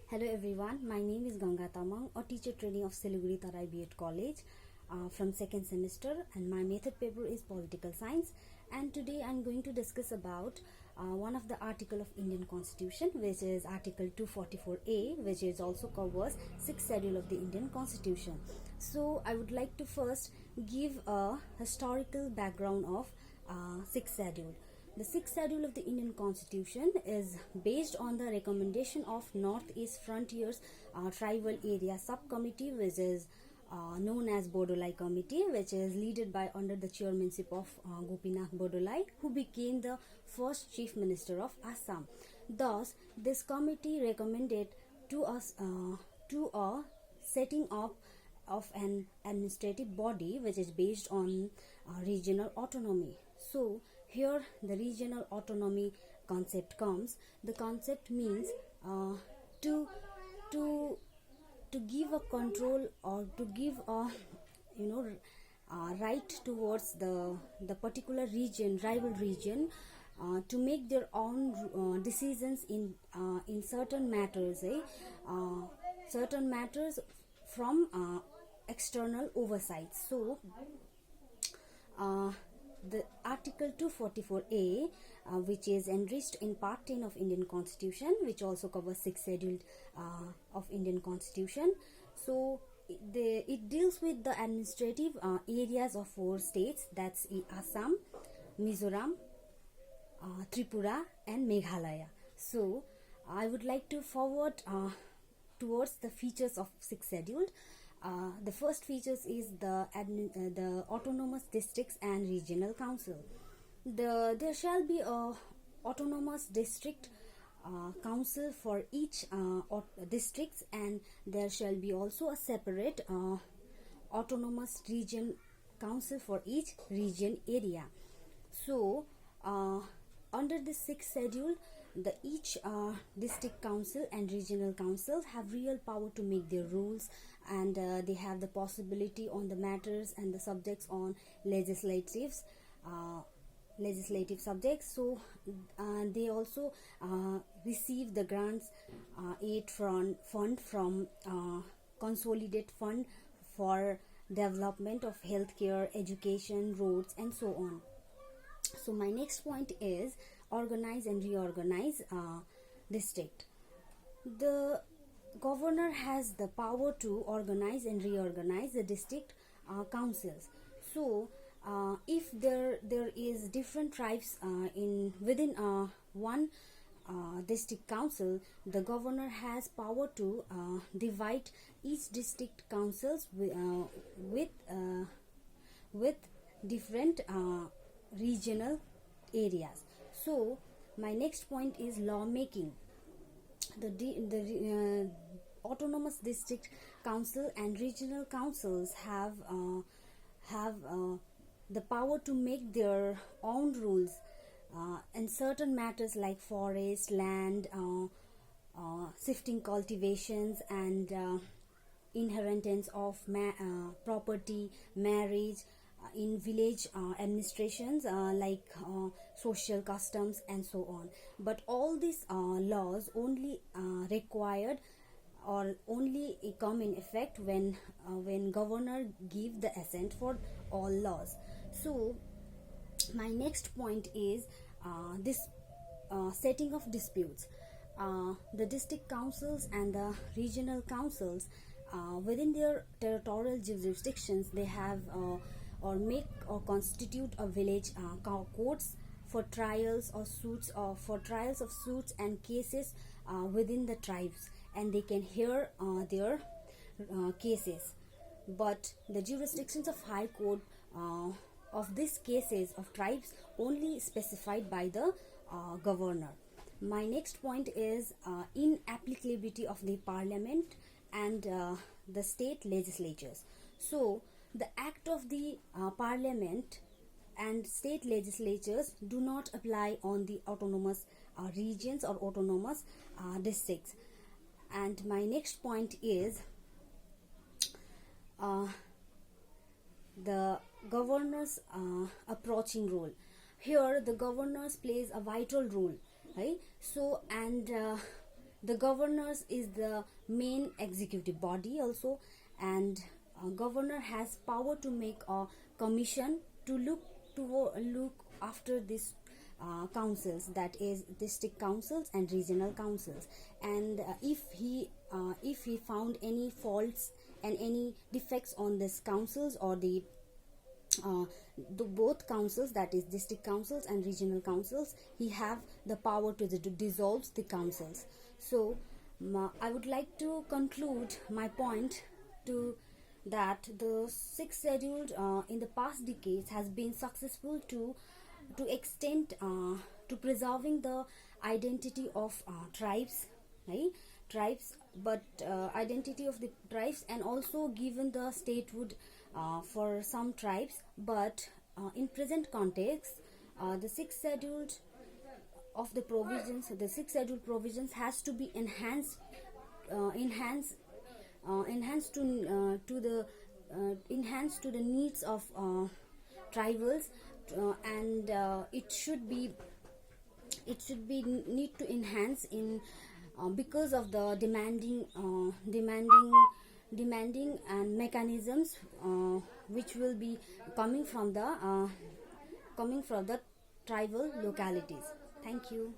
Hello everyone, my name is Ganga Tamang, a teacher trainee of Siliguri Tarai B.Ed College from second semester, and my method paper is political science. And today I'm going to discuss about one of the article of Indian Constitution, which is Article 244A, which is also covers 6th schedule of the Indian Constitution. So I would like to first give a historical background of 6th schedule. The 6th schedule of the Indian Constitution is based on the recommendation of Northeast Frontiers Tribal Area Subcommittee, which is known as Bodolai Committee, which is led by under the chairmanship of Gopinath Bodolai, who became the first Chief Minister of Assam. Thus, this committee recommended to us to a setting up of an administrative body which is based on regional autonomy. So here the regional autonomy concept comes. The concept means to to to give a control or to give a right towards the particular region, rival region, to make their own decisions in certain matters, certain matters from external oversight. So the Article 244A, which is enriched in Part 10 of Indian Constitution, which also covers 6th schedule of Indian Constitution. So it deals with the administrative areas of 4 states, that's Assam, Mizoram, Tripura and Meghalaya. So I would like to forward towards the features of 6th schedule. The first features is the autonomous districts and regional council. There shall be a autonomous district council for each districts, and there shall be also a separate autonomous region council for each region area. So under the 6th schedule, each district council and regional council have real power to make their rules, and they have the possibility on the matters and the subjects on legislative subjects. So they also receive the grants aid fund from consolidated fund for development of healthcare, education, roads and so on. So my next point is organize and reorganize district. The governor has the power to organize and reorganize the district councils. So if there is different tribes within one district council, the governor has power to divide each district councils with different regional areas. So my next point is lawmaking. The autonomous district council and regional councils have the power to make their own rules in certain matters like forest, land, shifting cultivations and inheritance of property, marriage, in village administrations like social customs and so on. But all these laws only required or only come in effect when governor give the assent for all laws. So my next point is this setting of disputes. The district councils and the regional councils within their territorial jurisdictions, they have or make or constitute a village courts for trials or suits, or for trials of suits and cases within the tribes, and they can hear their cases. But the jurisdictions of high court of these cases of tribes only specified by the governor. My next point is inapplicability of the parliament and the state legislatures. So the act of the parliament and state legislatures do not apply on the autonomous regions or autonomous districts. And my next point is the governor's approaching role. Here the governors plays a vital role, right? So and the governors is the main executive body also, and governor has power to make a commission to look after this councils, that is district councils and regional councils. And if he found any faults and any defects on this councils or the both councils, that is district councils and regional councils, he have the power to dissolve the councils. So I would like to conclude my point to that the sixth schedule in the past decades has been successful to extent to preserving the identity of tribes, right? Tribes, but identity of the tribes, and also given the statehood for some tribes. But in present context, the sixth schedule of the sixth schedule provisions has to be enhanced to the needs of tribals, and it should be need to enhance in because of the demanding and mechanisms which will be coming from the tribal localities. Thank you.